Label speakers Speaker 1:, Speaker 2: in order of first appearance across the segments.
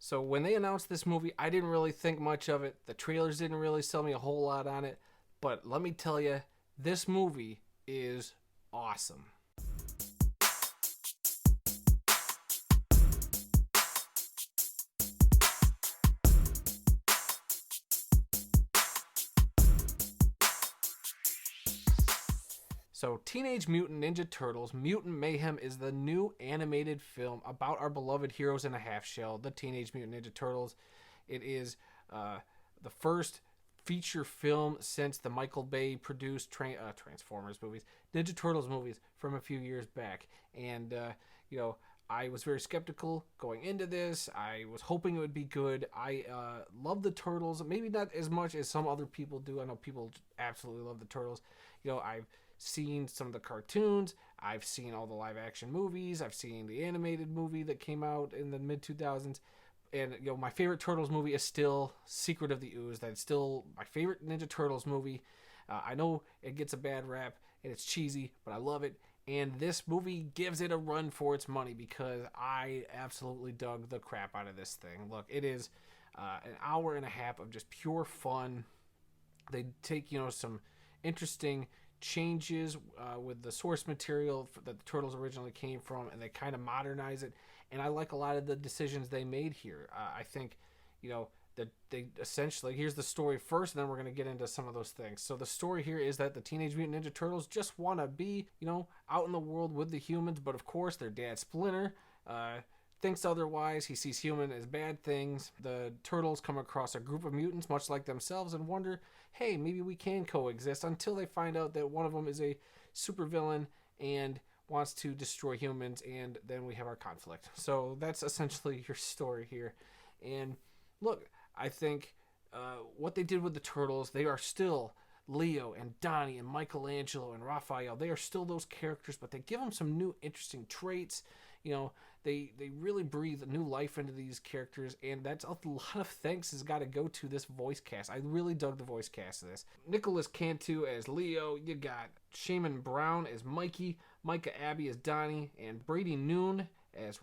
Speaker 1: So when they announced this movie, I didn't really think much of it. The trailers didn't really sell me a whole lot on it. But let me tell you, this movie is awesome. So, Teenage Mutant Ninja Turtles Mutant Mayhem is the new animated film about our beloved heroes in a half shell, the Teenage Mutant Ninja Turtles. It is the first feature film since the Michael Bay produced Transformers movies, Ninja Turtles movies from a few years back. And, I was very skeptical going into this. I was hoping it would be good. I love the Turtles, maybe not as much as some other people do. I know people absolutely love the Turtles. I've seen some of the cartoons. I've seen all the live action movies. I've seen the animated movie that came out in the mid 2000s. And my favorite Turtles movie is still Secret of the Ooze. That's still my favorite Ninja Turtles movie. I know it gets a bad rap and it's cheesy, but I love it. And this movie gives it a run for its money because I absolutely dug the crap out of this thing. Look, it is an hour and a half of just pure fun. They take, some interesting changes with the source material that the Turtles originally came from, and they kind of modernize it. And I like a lot of the decisions they made here. I think, that they essentially, here's the story first, and then we're going to get into some of those things. So the story here is that the Teenage Mutant Ninja Turtles just want to be, out in the world with the humans, but of course their dad Splinter thinks otherwise. He sees human as bad things. The Turtles come across a group of mutants much like themselves and wonder, hey, maybe we can coexist, until they find out that one of them is a supervillain and wants to destroy humans, and then we have our conflict. So that's essentially your story here. And look, I think what they did with the Turtles, they are still Leo and Donnie and Michelangelo and Raphael. They are still those characters, but they give them some new interesting traits. They really breathe new life into these characters, and that's a lot of thanks has got to go to this voice cast. I really dug the voice cast of this. Nicolas Cantu as Leo. You got Shamon Brown as Mikey, Micah Abbey as Donnie, and Brady Noon as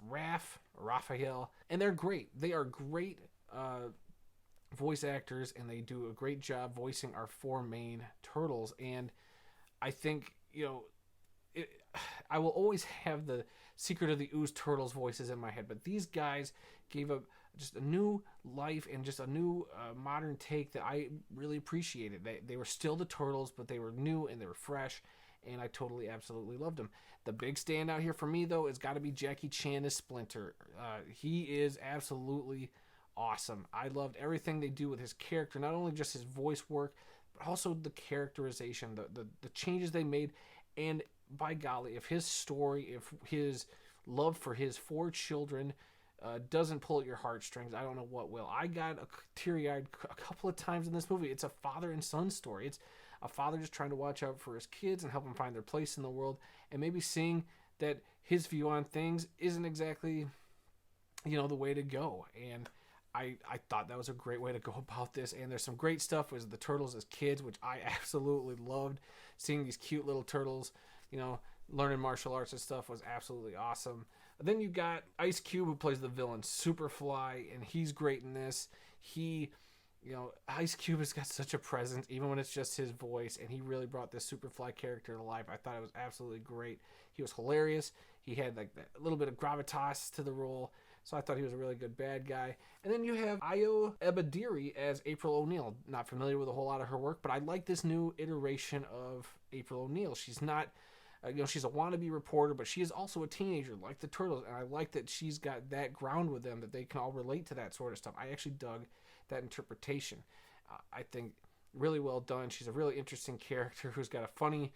Speaker 1: Raphael. And they're great. They are great voice actors, and they do a great job voicing our four main turtles. And I think, I will always have the Secret of the Ooze Turtles voices in my head, but these guys gave up just a new life and just a new modern take that I really appreciated. They were still the Turtles, but they were new and they were fresh, and I totally, absolutely loved them. The big standout here for me, though, has got to be Jackie Chan as Splinter. He is absolutely awesome. I loved everything they do with his character, not only just his voice work, but also the characterization, the changes they made. And by golly, if his story, if his love for his four children doesn't pull at your heartstrings, I don't know what will. I got teary-eyed a couple of times in this movie. It's a father and son story. It's a father just trying to watch out for his kids and help them find their place in the world, and maybe seeing that his view on things isn't exactly, the way to go. And I thought that was a great way to go about this. And there's some great stuff with the Turtles as kids, which I absolutely loved. Seeing these cute little turtles, learning martial arts and stuff was absolutely awesome. Then you got Ice Cube, who plays the villain Superfly, and he's great in this. Ice Cube has got such a presence, even when it's just his voice, and he really brought this Superfly character to life. I thought it was absolutely great. He was hilarious. He had that little bit of gravitas to the role, so I thought he was a really good bad guy. And then you have Ebadiri as April O'Neil. Not familiar with a whole lot of her work, but I like this new iteration of April O'Neil. She's not, she's a wannabe reporter, but she is also a teenager like the Turtles, and I like that she's got that ground with them, that they can all relate to that sort of stuff. I actually dug that interpretation. I think really well done. She's a really interesting character who's got a funny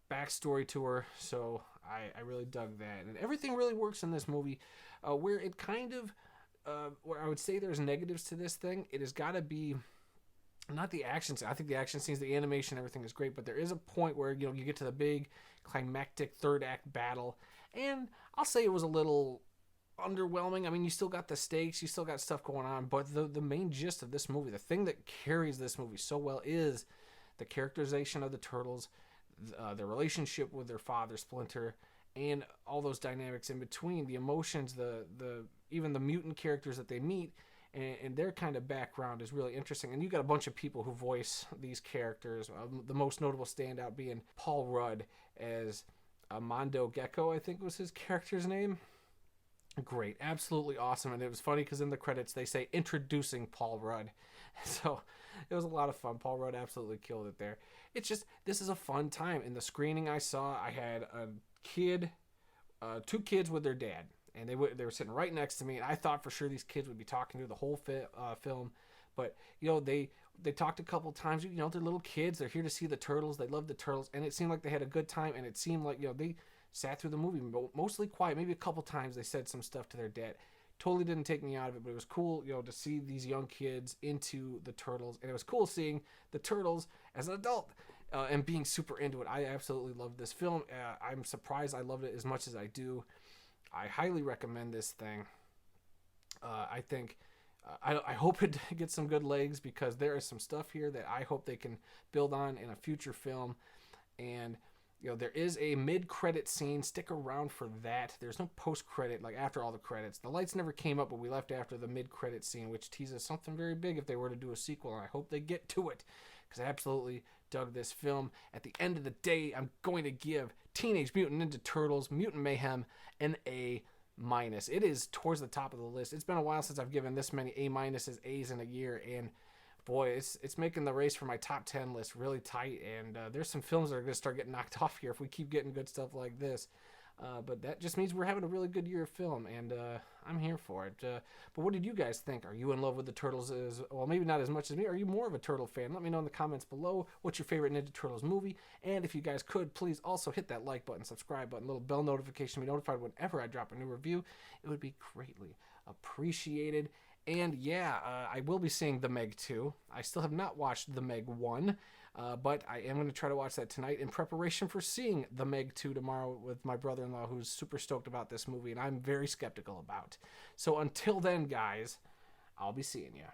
Speaker 1: backstory to her, so I really dug that. And everything really works in this movie. Where it kind of, where I would say there's negatives to this thing, it has got to be not the action scene. I think the action scenes, the animation, everything is great, but there is a point where you get to the big climactic third act battle, and I'll say it was a little underwhelming. I mean, you still got the stakes, you still got stuff going on, but the main gist of this movie, the thing that carries this movie so well, is the characterization of the Turtles, their relationship with their father Splinter, and all those dynamics in between, the emotions, the even the mutant characters that they meet, and their kind of background is really interesting. And you got a bunch of people who voice these characters. The most notable standout being Paul Rudd as Mondo Gecko, I think was his character's name. Great, absolutely awesome. And it was funny because in the credits they say introducing Paul Rudd. So it was a lot of fun. Paul Rudd absolutely killed it there. It's just, this is a fun time. In the screening I saw, I had a kid, 2 kids with their dad, and they were sitting right next to me, and I thought for sure these kids would be talking to the whole film. But they talked a couple times. They're little kids, they're here to see the turtles, they love the turtles, and it seemed like they had a good time. And it seemed like they sat through the movie mostly quiet. Maybe a couple times they said some stuff to their dad. Totally didn't take me out of it, but it was cool, to see these young kids into the turtles, and it was cool seeing the turtles as an adult and being super into it. I absolutely loved this film. I'm surprised I loved it as much as I do. I highly recommend this thing. I think I hope it gets some good legs, because there is some stuff here that I hope they can build on in a future film. And there is a mid-credit scene. Stick around for that. There's no post-credit, like after all the credits. The lights never came up, but we left after the mid-credit scene, which teases something very big if they were to do a sequel, and I hope they get to it, because I absolutely dug this film. At the end of the day, I'm going to give Teenage Mutant Ninja Turtles Mutant Mayhem an A-. It is towards the top of the list. It's been a while since I've given this many A-, A's in a year, and boy, it's making the race for my top 10 list really tight. And there's some films that are going to start getting knocked off here if we keep getting good stuff like this. But that just means we're having a really good year of film, and I'm here for it. But what did you guys think? Are you in love with the Turtles well, maybe not as much as me. Are you more of a Turtle fan? Let me know in the comments below. What's your favorite Ninja Turtles movie? And if you guys could, please also hit that like button, subscribe button, little bell notification to be notified whenever I drop a new review. It would be greatly appreciated. And yeah, I will be seeing The Meg 2. I still have not watched The Meg 1. But I am going to try to watch that tonight in preparation for seeing The Meg 2 tomorrow with my brother-in-law, who's super stoked about this movie, and I'm very skeptical about. So until then, guys, I'll be seeing you.